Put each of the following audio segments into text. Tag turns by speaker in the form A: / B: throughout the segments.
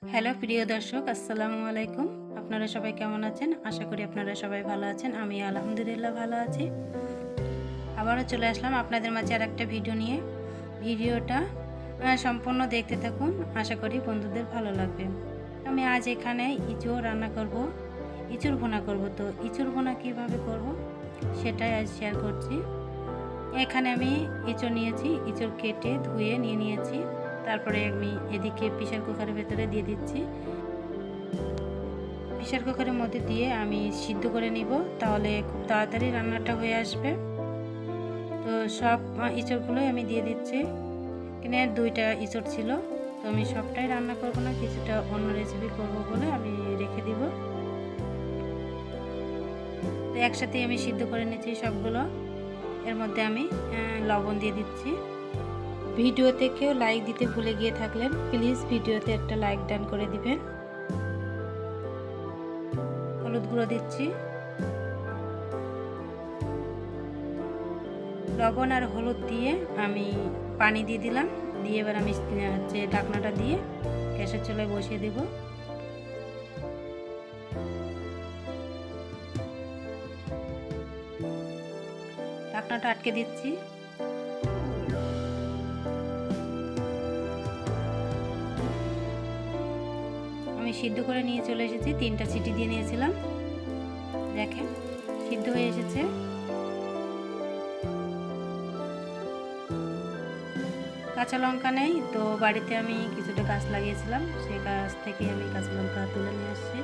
A: Hello প্রিয় দর্শক, আসসালামু আলাইকুম। আপনারা সবাই কেমন আছেন? আশা করি আপনারা সবাই ভালো আছেন। আমি আলহামদুলিল্লাহ ভালো আছি। আবারও চলে আসলাম আপনাদের মাঝে আরেকটা ভিডিও নিয়ে। ভিডিওটা সম্পূর্ণ দেখতে থাকুন, আশা করি বন্ধুদের ভালো লাগবে। আমি আজ এখানে ইঁচড় রান্না করব, ইঁচড় ভুনা করব। তো ইঁচড় ভুনা কীভাবে করব সেটাই আজ শেয়ার করছি। এখানে আমি ইঁচড় নিয়েছি, ইঁচড় কেটে ধুয়ে নিয়েছি। তারপরে আমি এদিকে প্রেসার কুকারের ভেতরে দিয়ে দিচ্ছি। প্রেসার কুকারের মধ্যে দিয়ে আমি সিদ্ধ করে নিব, তাহলে খুব তাড়াতাড়ি রান্নাটা হয়ে আসবে। তো সব ইঁচড়গুলোই আমি দিয়ে দিচ্ছি। এখানে 2টা ইঁচড় ছিল, তো আমি সবটাই রান্না করব না, কিছুটা অন্য রেসিপি করব বলে আমি রেখে দিব। তো একসাথে আমি সিদ্ধ করে নিচ্ছি সবগুলো। এর মধ্যে আমি লবণ দিয়ে দিচ্ছি। ভিডিওতে কেউ লাইক দিতে ভুলে গিয়ে থাকলেন, প্লিজ ভিডিওতে একটা লাইক ডান করে দিবেন। হলুদ গুঁড়ো দিচ্ছি। লবণ আর হলুদ দিয়ে আমি পানি দিয়ে দিলাম। দিয়ে এবার আমি ঢাকনাটা দিয়ে গ্যাসের চুলায় বসিয়ে দেব। ঢাকনাটা আটকে দিচ্ছি। আমি সিদ্ধ করে নিয়ে চলে এসেছি, 3টা সিটি দিয়ে নিয়েছিলাম। দেখেন সিদ্ধ হয়ে এসেছে। কাঁচা লঙ্কা নেই, তো বাড়িতে আমি কিছুটা গাছ লাগিয়েছিলাম, সেই গাছ থেকে আমি কাঁচা লঙ্কা তুলে নিয়ে আসছি।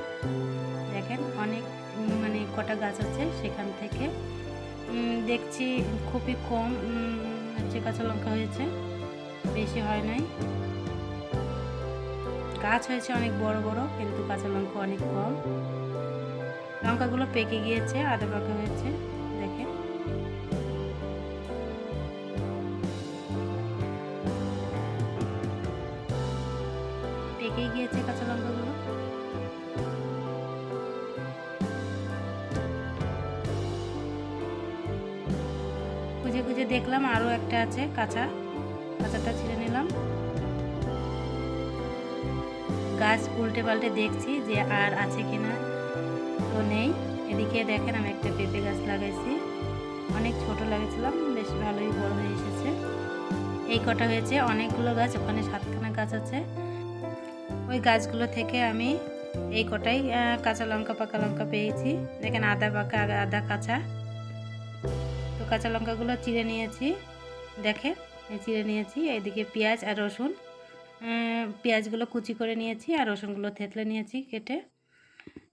A: দেখেন অনেক কটা গাছ আছে, সেখান থেকে দেখছি খুবই কম কাঁচা লঙ্কা হয়েছে, বেশি হয় নাই। গাছ হয়েছে অনেক বড় বড়, কিন্তু কাঁচা লঙ্কা অনেক কম। লঙ্কাগুলো পেকে গিয়েছে, আধা পাকা হয়েছে। দেখেন পেকে গিয়েছে কাঁচা লঙ্কাগুলো। খুঁজে খুঁজে দেখলাম আরও একটা আছে কাঁচাটা ছিঁড়ে নিলাম। গাছ উল্টে পাল্টে দেখছি যে আর আছে কিনা, তো নেই। এদিকে দেখেন আমি একটা পেঁপে গাছ লাগাইছি, অনেক ছোট লাগিয়েছিলাম, বেশ ভালোই বড় হয়ে এসেছে। এই কটা হয়েছে, অনেকগুলো গাছ, ওখানে 7খানা গাছ আছে। ওই গাছগুলো থেকে আমি এই কটাই কাঁচা লঙ্কা পাকা লঙ্কা পেয়েছি। দেখেন আদা পাকা আদা কাঁচা। তো কাঁচা লঙ্কাগুলো চিড়ে নিয়েছি, দেখেন চিড়ে নিয়েছি। এদিকে পেঁয়াজ আর রসুন, পেঁয়াজগুলো কুচি করে নিয়েছি আর রসুনগুলো থেতলে নিয়েছি কেটে।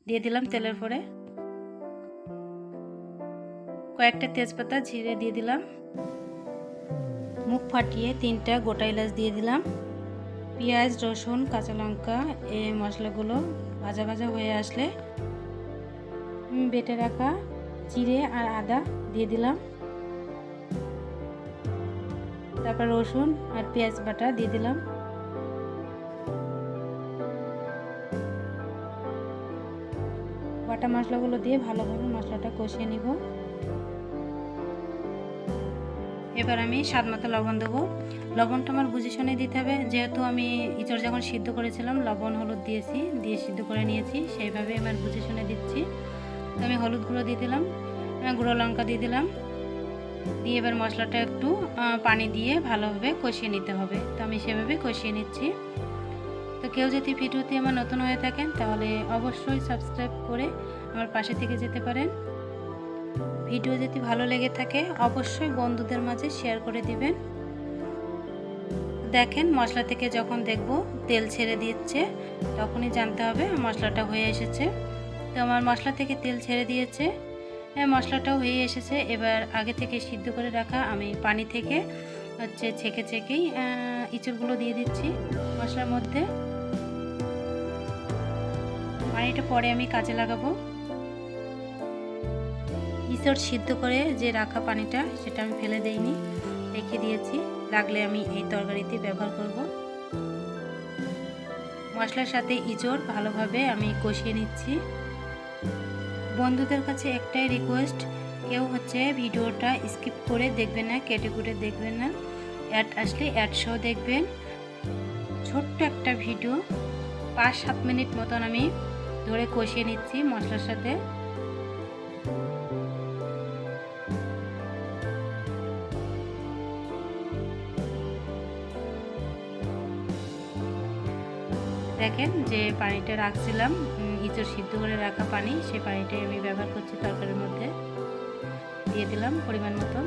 A: দিয়ে দিলাম তেলের পরে কয়েকটা তেজপাতা ছিঁড়ে দিয়ে দিলাম। মুখ ফাটিয়ে 3টা গোটা এলাচ দিয়ে দিলাম। পেঁয়াজ রসুন কাঁচা লঙ্কা এই মশলাগুলো ভাজা ভাজা হয়ে আসলে বেটে রাখা জিরে আর আদা দিয়ে দিলাম। তারপর রসুন আর পেঁয়াজ বাটা দিয়ে দিলাম। বাটা মশলাগুলো দিয়ে ভালোভাবে মশলাটা কষিয়ে নিব। এবার আমি স্বাদ মতো লবণ দেবো। লবণটা আমার বুঝে শুনে দিতে হবে, যেহেতু আমি ইঁচড় যখন সিদ্ধ করেছিলাম লবণ হলুদ দিয়েছি, দিয়ে সিদ্ধ করে নিয়েছি, সেইভাবে আমার বুঝে শুনে দিচ্ছি। তো আমি হলুদ গুঁড়ো দিয়ে দিলাম, গুঁড়ো লঙ্কা দিয়ে দিলাম। দিয়ে এবার মশলাটা একটু পানি দিয়ে ভালোভাবে কষিয়ে নিতে হবে। তো আমি সেভাবে কষিয়ে নিচ্ছি। তো কেউ যদি ভিডিওতে আমার নতুন হয়ে থাকেন তাহলে অবশ্যই সাবস্ক্রাইব করে আমার পাশে থেকে যেতে পারেন। ভিডিও যদি ভালো লেগে থাকে অবশ্যই বন্ধুদের মাঝে শেয়ার করে দিবেন। দেখেন মশলা থেকে যখন দেখব তেল ছেড়ে দিচ্ছে, তখনই জানতে হবে মশলাটা হয়ে এসেছে। তো আমার মশলা থেকে তেল ছেড়ে দিয়েছে, মশলাটাও হয়ে এসেছে। এবার আগে থেকে সিদ্ধ করে রাখা আমি পানি থেকে ছেঁকেই ইঁচড়গুলো দিয়ে দিচ্ছি মশলার মধ্যে। পানিটা পরে আমি কাজে লাগাবো। ইঁচড় সিদ্ধ করে যে রাখা পানিটা সেটা আমি ফেলে দেইনি, রেখে দিয়েছি, লাগলে আমি এই তরকারিতে ব্যবহার করব। মশলার সাথে ইঁচড় ভালোভাবে আমি কষিয়ে নিচ্ছি। বন্ধুদের কাছে একটাই রিকোয়েস্ট, কেউ ভিডিওটা স্কিপ করে দেখবেন না, কেটে কুটে দেখবেন না। অ্যাড আসলে অ্যাড সহ দেখবেন। ছোট্ট একটা ভিডিও, 5-7 মিনিট মতন আমি ধরে কষিয়ে নিচ্ছি মশলার সাথে। দেখেন যে পানিটা রাখছিলাম ইঁচড় সিদ্ধ করে রাখা পানি, সেই পানিটাই আমি ব্যবহার করছি তরকারির মধ্যে। দিয়ে দিলাম পরিমাণ মতো।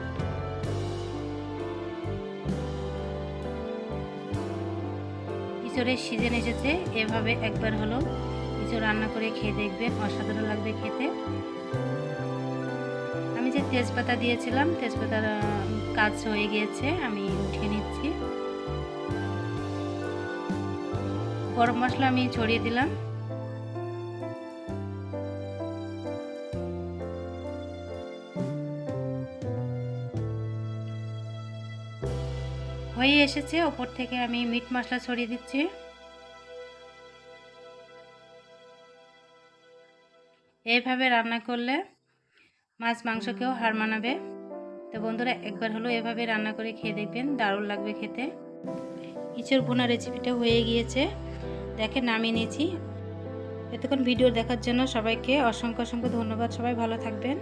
A: ইঁচড়ের সিজন এসেছে, এভাবে একবার হলো ইঁচড় রান্না করে খেয়ে দেখবেন, অসাধারণ লাগবে খেতে। আমি যে তেজপাতা দিয়েছিলাম, তেজপাতার কাজ হয়ে গিয়েছে, আমি উঠিয়ে নিচ্ছি। গরম মশলা আমি ছড়িয়ে দিলাম। হয়ে এসেছে, ওপর থেকে আমি মিট মশলা ছড়িয়ে দিচ্ছি। এইভাবে রান্না করলে মাছ মাংসকেও হার মানাবে। তো বন্ধুরা একবার হলো এভাবে রান্না করে খেয়ে দেখবেন, দারুণ লাগবে খেতে। ইঁচড় ভুনা রেসিপিটা হয়ে গিয়েছে, দেখে নামিয়ে নিয়েছি। এতক্ষণ ভিডিও দেখার জন্য সবাইকে অসংখ্য অসংখ্য ধন্যবাদ। সবাই ভালো থাকবেন।